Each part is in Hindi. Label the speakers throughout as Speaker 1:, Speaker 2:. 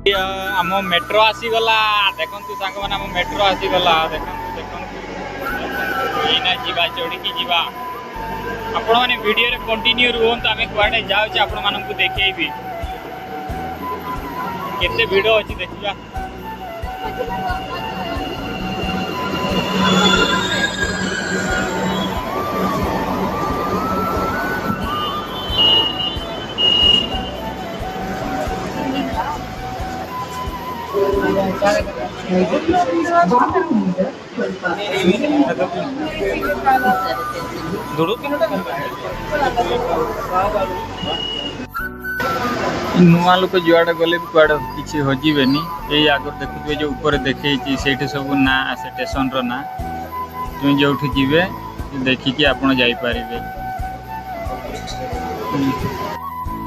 Speaker 1: आम मेट्रो आसीगला देखु सांग मैंने आम मेट्रो आसीगला देखु देखना जीवा चढ़ी जीवा आपण मैंने वीडियो रे कंटिन्यू रुहत आम कड़े जाऊे आपण मानक देखी केते भिड़ अच्छी देखा नुआ लोक जुआड़े गले भी कड़े किसी हजबे ये आगर देखुए जो ऊपर देखे से सब ना स्टेशन ना तुम जो जीवे देखिकी आपड़ जापर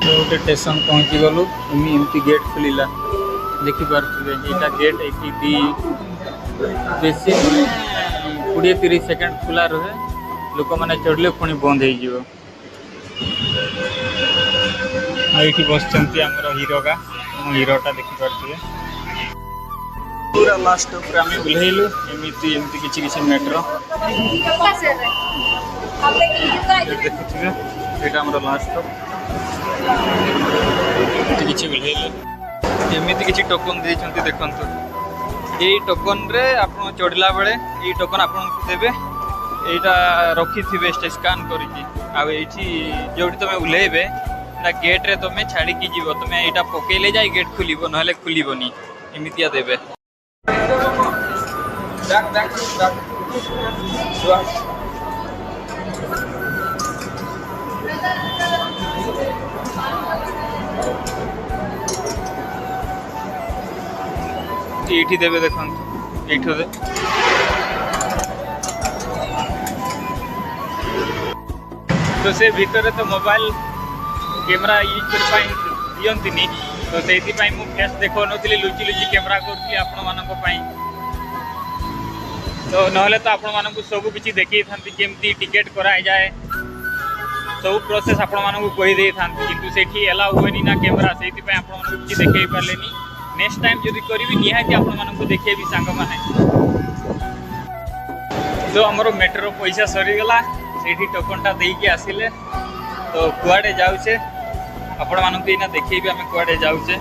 Speaker 1: गोटे स्टेशन पहुँची गलु एमती गेट खुलला देखिपे यहाँ गेट ये बेस 20-30 सेकेंड खुला रहे लोक मैंने चढ़ले पुणी बंद हो ये बस हीरोगा हीरोटा देखिपे पूरा लास्ट स्टॉप आम ओह्लैलु एमती एमती किसी मेट्रो देखुए ये लास्ट स्टॉप किसी ओह्लैलु एमती किसी टोकन देते देखु ये टोकन रे आप चढ़ला बेले ये टोकन आपको देवे यहाँ रखी थे स्कान करी जो तुम ओह्लैबे गेट रे तुम छाड़ी जीव तुम यहाँ पकईले जा गेट खुल ना खुलबनी एमतिया देवे ये देवे देखो ये तो से भितर तो मोबाइल कैमरा यूज कर दियंती तो से फेस देखो नी लुचि लुचि कैमरा करी आपण मान तो नहले तो आपण मान सब किसी देखी था केमती टिकेट कराई जाए सब प्रोसेस आपण मान कहीदे था कि सेठी एला हुए ना कैमरा से किसी देखे पारे नेक्स्ट टाइम जदि करी निहाती आपण मान देखे सांग मैंने तो आमर मेट्रो पैसा सरीगला से टोकनटा देकी आसिले तो कुआडे जाऊे आपण मानक देखी आम कुआडे जाऊे